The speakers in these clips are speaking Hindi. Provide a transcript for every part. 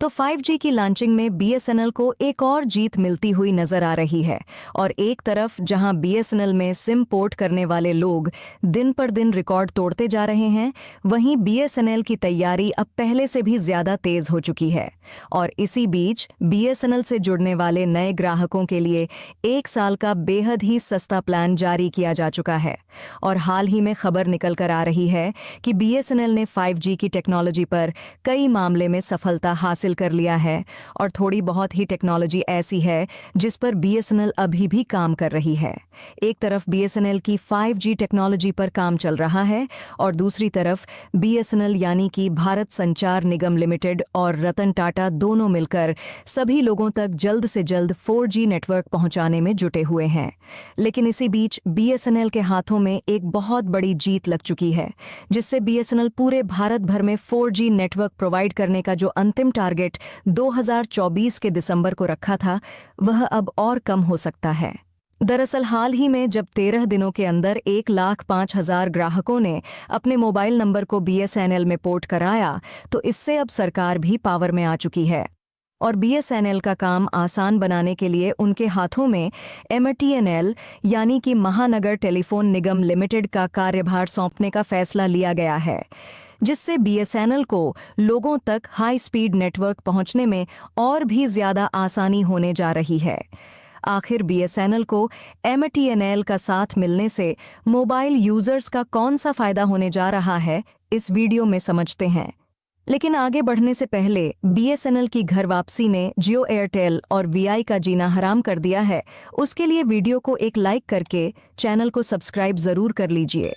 तो 5G की लॉन्चिंग में बीएसएनएल को एक और जीत मिलती हुई नजर आ रही है। और एक तरफ जहां बीएसएनएल में सिम पोर्ट करने वाले लोग दिन पर दिन रिकॉर्ड तोड़ते जा रहे हैं, वहीं बीएसएनएल की तैयारी अब पहले से भी ज्यादा तेज हो चुकी है। और इसी बीच बीएसएनएल से जुड़ने वाले नए ग्राहकों के लिए 1 साल का बेहद ही सस्ता प्लान जारी किया जा चुका है। और हाल ही में खबर निकल कर आ रही है कि बीएसएनएल ने 5G की टेक्नोलॉजी पर कई मामले में सफलता हासिल कर लिया है। और थोड़ी बहुत ही टेक्नोलॉजी ऐसी है जिस पर बीएसएनएल अभी भी काम कर रही है। एक तरफ बीएसएनएल की 5G टेक्नोलॉजी पर काम चल रहा है और दूसरी तरफ बीएसएनएल यानी कि भारत संचार निगम लिमिटेड और रतन टाटा दोनों मिलकर सभी लोगों तक जल्द से जल्द 4G नेटवर्क पहुंचाने में जुटे हुए हैं। लेकिन इसी बीच बीएसएनएल के हाथों में एक बहुत बड़ी जीत लग चुकी है, जिससे बीएसएनएल पूरे भारत भर में 4G नेटवर्क प्रोवाइड करने का जो अंतिम टारगेट 2024 के दिसंबर को रखा था, वह अब और कम हो सकता है। दरअसल हाल ही में जब 13 दिनों के अंदर 1,05,000 ग्राहकों ने अपने मोबाइल नंबर को बीएसएनएल में पोर्ट कराया, तो इससे अब सरकार भी पावर में आ चुकी है। और बीएसएनएल का काम आसान बनाने के लिए उनके हाथों में एमटीएनएल यानी कि महानगर टेलीफोन निगम लिमिटेड का कार्यभार सौंपने का फैसला लिया गया है, जिससे बीएसएनएल को लोगों तक हाई स्पीड नेटवर्क पहुंचने में और भी ज्यादा आसानी होने जा रही है। आखिर बीएसएनएल को एमटीएनएल का साथ मिलने से मोबाइल यूजर्स का कौन सा फायदा होने जा रहा है, इस वीडियो में समझते हैं। लेकिन आगे बढ़ने से पहले बीएसएनएल की घर वापसी ने जियो, एयरटेल और वीआई का जीना हराम कर दिया है। उसके लिए वीडियो को एक लाइक करके चैनल को सब्सक्राइब जरूर कर लीजिए,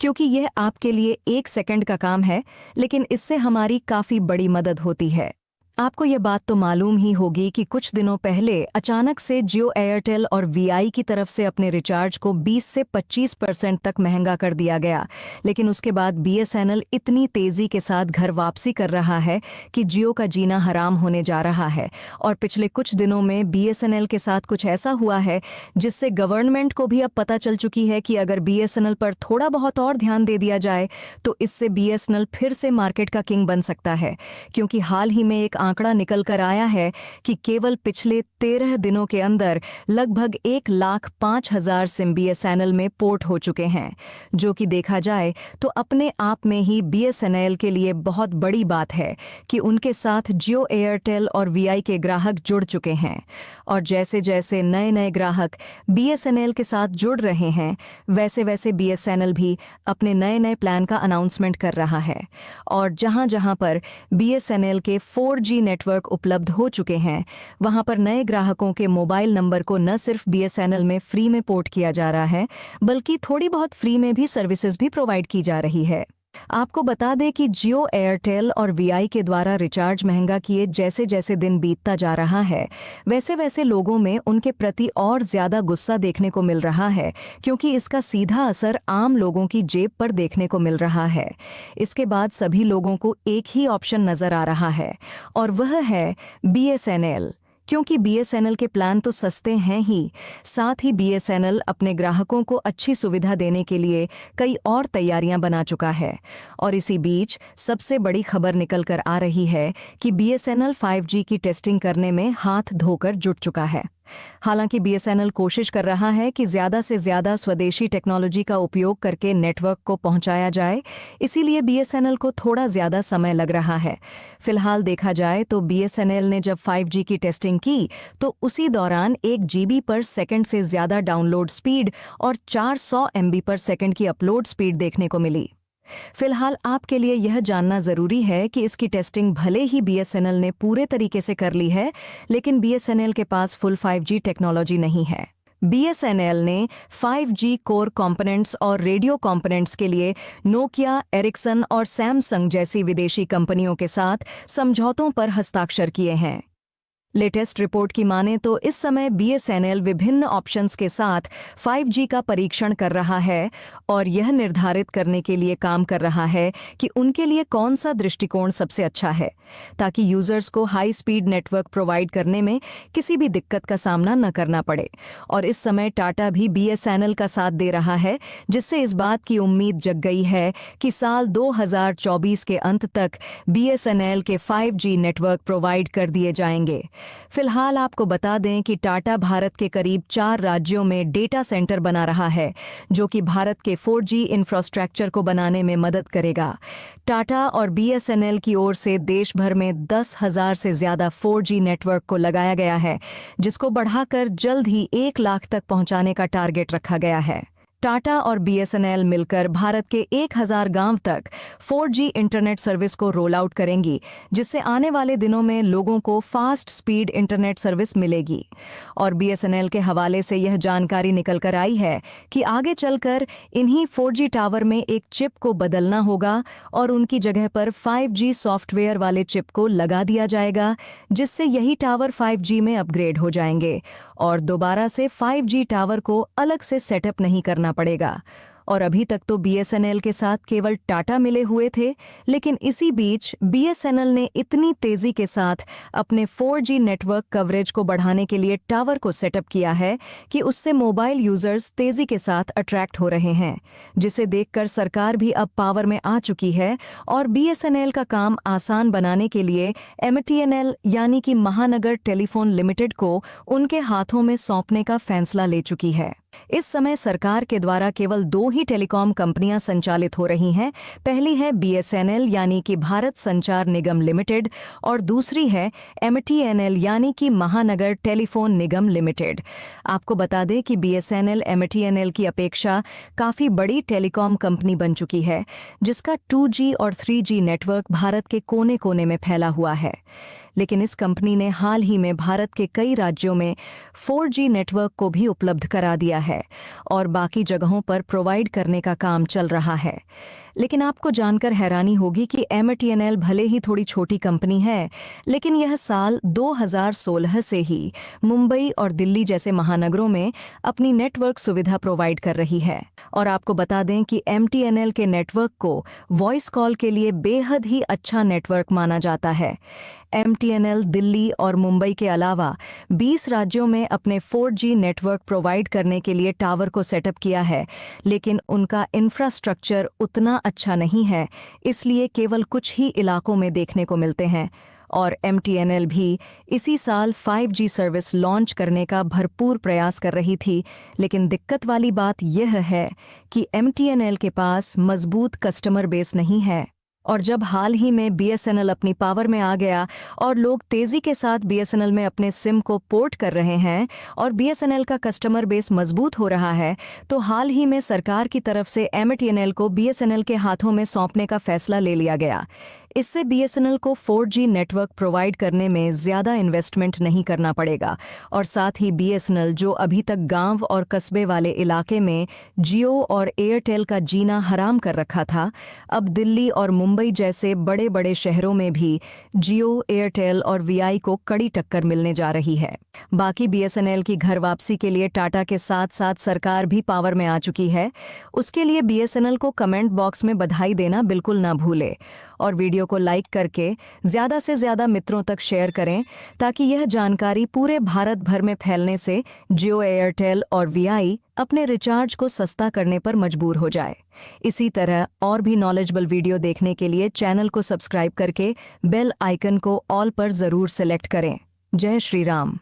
क्योंकि यह आपके लिए 1 सेकंड का काम है, लेकिन इससे हमारी काफ़ी बड़ी मदद होती है। आपको यह बात तो मालूम ही होगी कि कुछ दिनों पहले अचानक से जियो, एयरटेल और वीआई की तरफ से अपने रिचार्ज को 20 से 25% तक महंगा कर दिया गया। लेकिन उसके बाद बीएसएनएल इतनी तेज़ी के साथ घर वापसी कर रहा है कि जियो का जीना हराम होने जा रहा है। और पिछले कुछ दिनों में बीएसएनएल के साथ कुछ ऐसा हुआ है जिससे गवर्नमेंट को भी अब पता चल चुकी है कि अगर बीएसएनएल पर थोड़ा बहुत और ध्यान दे दिया जाए तो इससे बीएसएनएल फिर से मार्केट का किंग बन सकता है। क्योंकि हाल ही में एक आंकड़ा निकल कर आया है कि केवल पिछले 13 दिनों के अंदर लगभग 1,05,000 सिम बीएसएनएल में पोर्ट हो चुके हैं, जो कि देखा जाए तो अपने आप में ही बीएसएनएल के लिए बहुत बड़ी बात है कि उनके साथ जियो, एयरटेल और वीआई के ग्राहक जुड़ चुके हैं। और जैसे जैसे नए नए ग्राहक बीएसएनएल के साथ जुड़ रहे हैं, वैसे वैसे बीएसएनएल भी अपने नए नए प्लान का अनाउंसमेंट कर रहा है। और जहां जहां पर बीएसएनएल के 4G नेटवर्क उपलब्ध हो चुके हैं, वहां पर नए ग्राहकों के मोबाइल नंबर को न सिर्फ बीएसएनएल में फ्री में पोर्ट किया जा रहा है, बल्कि थोड़ी बहुत फ्री में भी सर्विसेज भी प्रोवाइड की जा रही है। आपको बता दें कि जियो, एयरटेल और वीआई के द्वारा रिचार्ज महंगा किए जैसे जैसे दिन बीतता जा रहा है, वैसे वैसे लोगों में उनके प्रति और ज्यादा गुस्सा देखने को मिल रहा है, क्योंकि इसका सीधा असर आम लोगों की जेब पर देखने को मिल रहा है। इसके बाद सभी लोगों को एक ही ऑप्शन नजर आ रहा है, और वह है बीएसएनएल। क्योंकि बीएसएनएल के प्लान तो सस्ते हैं ही, साथ ही बीएसएनएल अपने ग्राहकों को अच्छी सुविधा देने के लिए कई और तैयारियां बना चुका है। और इसी बीच सबसे बड़ी खबर निकल कर आ रही है कि बीएसएनएल 5G की टेस्टिंग करने में हाथ धोकर जुट चुका है। हालांकि बीएसएनएल कोशिश कर रहा है कि ज़्यादा से ज़्यादा स्वदेशी टेक्नोलॉजी का उपयोग करके नेटवर्क को पहुंचाया जाए, इसीलिए बीएसएनएल को थोड़ा ज़्यादा समय लग रहा है। फिलहाल देखा जाए तो बीएसएनएल ने जब 5G की टेस्टिंग की तो उसी दौरान 1 GB पर सेकंड से ज़्यादा डाउनलोड स्पीड और 400 MB पर सेकंड की अपलोड स्पीड देखने को मिली। फिलहाल आपके लिए यह जानना जरूरी है कि इसकी टेस्टिंग भले ही बीएसएनएल ने पूरे तरीके से कर ली है, लेकिन बीएसएनएल के पास फुल 5G टेक्नोलॉजी नहीं है। बीएसएनएल ने 5G कोर कंपोनेंट्स और रेडियो कंपोनेंट्स के लिए नोकिया, एरिक्सन और सैमसंग जैसी विदेशी कंपनियों के साथ समझौतों पर हस्ताक्षर किए हैं। लेटेस्ट रिपोर्ट की माने तो इस समय बीएसएनएल विभिन्न ऑप्शंस के साथ 5G का परीक्षण कर रहा है और यह निर्धारित करने के लिए काम कर रहा है कि उनके लिए कौन सा दृष्टिकोण सबसे अच्छा है, ताकि यूजर्स को हाई स्पीड नेटवर्क प्रोवाइड करने में किसी भी दिक्कत का सामना न करना पड़े। और इस समय टाटा भी बीएसएनएल का साथ दे रहा है, जिससे इस बात की उम्मीद जग गई है कि साल 2024 के अंत तक बीएसएनएल के 5G नेटवर्क प्रोवाइड कर दिए जाएंगे। फिलहाल आपको बता दें कि टाटा भारत के करीब 4 राज्यों में डेटा सेंटर बना रहा है, जो कि भारत के 4G इंफ्रास्ट्रक्चर को बनाने में मदद करेगा। टाटा और बीएसएनएल की ओर से देश भर में 10,000 से ज्यादा 4G नेटवर्क को लगाया गया है, जिसको बढ़ाकर जल्द ही 1 लाख तक पहुंचाने का टारगेट रखा गया है। टाटा और बीएसएनएल मिलकर भारत के 1,000 गांव तक 4G इंटरनेट सर्विस को रोल आउट करेंगी, जिससे आने वाले दिनों में लोगों को फास्ट स्पीड इंटरनेट सर्विस मिलेगी। और बीएसएनएल के हवाले से यह जानकारी निकल कर आई है कि आगे चलकर इन्हीं 4G टावर में एक चिप को बदलना होगा और उनकी जगह पर 5G सॉफ्टवेयर वाले चिप को लगा दिया जाएगा, जिससे यही टावर 5G में अपग्रेड हो जाएंगे और दोबारा से 5G टावर को अलग से सेटअप नहीं करना पड़ेगा। और अभी तक तो बीएसएनएल के साथ केवल टाटा मिले हुए थे, लेकिन इसी बीच बीएसएनएल ने इतनी तेजी के साथ अपने 4G नेटवर्क कवरेज को बढ़ाने के लिए टावर को सेटअप किया है कि उससे मोबाइल यूजर्स तेजी के साथ अट्रैक्ट हो रहे हैं, जिसे देखकर सरकार भी अब पावर में आ चुकी है और बीएसएनएल का काम आसान बनाने के लिए एमटीएनएल यानी कि महानगर टेलीफोन लिमिटेड को उनके हाथों में सौंपने का फैसला ले चुकी है। इस समय सरकार के द्वारा केवल 2 ही टेलीकॉम कंपनियां संचालित हो रही हैं। पहली है बीएसएनएल यानी कि भारत संचार निगम लिमिटेड और दूसरी है एमटीएनएल यानी कि महानगर टेलीफोन निगम लिमिटेड। आपको बता दें कि बीएसएनएल एमटीएनएल की अपेक्षा काफ़ी बड़ी टेलीकॉम कंपनी बन चुकी है, जिसका 2G और 3G नेटवर्क भारत के कोने कोने में फैला हुआ है। लेकिन इस कंपनी ने हाल ही में भारत के कई राज्यों में 4G नेटवर्क को भी उपलब्ध करा दिया है और बाकी जगहों पर प्रोवाइड करने का काम चल रहा है। लेकिन आपको जानकर हैरानी होगी कि एमटीएनएल भले ही थोड़ी छोटी कंपनी है, लेकिन यह साल 2016 से ही मुंबई और दिल्ली जैसे महानगरों में अपनी नेटवर्क सुविधा प्रोवाइड कर रही है। और आपको बता दें कि एमटीएनएल के नेटवर्क को वॉइस कॉल के लिए बेहद ही अच्छा नेटवर्क माना जाता है। एमटीएनएल दिल्ली और मुंबई के अलावा 20 राज्यों में अपने 4G नेटवर्क प्रोवाइड करने के लिए टावर को सेटअप किया है, लेकिन उनका इंफ्रास्ट्रक्चर उतना अच्छा नहीं है, इसलिए केवल कुछ ही इलाकों में देखने को मिलते हैं। और एमटीएनएल भी इसी साल 5G सर्विस लॉन्च करने का भरपूर प्रयास कर रही थी, लेकिन दिक्कत वाली बात यह है कि एमटीएनएल के पास मजबूत कस्टमर बेस नहीं है। और जब हाल ही में बीएसएनएल अपनी पावर में आ गया और लोग तेजी के साथ बीएसएनएल में अपने सिम को पोर्ट कर रहे हैं और बीएसएनएल का कस्टमर बेस मजबूत हो रहा है, तो हाल ही में सरकार की तरफ से एमटीएनएल को बीएसएनएल के हाथों में सौंपने का फैसला ले लिया गया। इससे बीएसएनएल को 4G नेटवर्क प्रोवाइड करने में ज़्यादा इन्वेस्टमेंट नहीं करना पड़ेगा और साथ ही बीएसएनएल जो अभी तक गांव और कस्बे वाले इलाके में जियो और एयरटेल का जीना हराम कर रखा था, अब दिल्ली और मुंबई जैसे बड़े बड़े शहरों में भी जियो, एयरटेल और वीआई को कड़ी टक्कर मिलने जा रही है। बाकी बीएसएनएल की घर वापसी के लिए टाटा के साथ साथ सरकार भी पावर में आ चुकी है। उसके लिए बीएसएनएल को कमेंट बॉक्स में बधाई देना बिल्कुल ना भूले और वीडियो को लाइक करके ज़्यादा से ज़्यादा मित्रों तक शेयर करें, ताकि यह जानकारी पूरे भारत भर में फैलने से जियो, एयरटेल और वीआई अपने रिचार्ज को सस्ता करने पर मजबूर हो जाए। इसी तरह और भी नॉलेजेबल वीडियो देखने के लिए चैनल को सब्सक्राइब करके बेल आइकन को ऑल पर ज़रूर सेलेक्ट करें। जय श्री राम।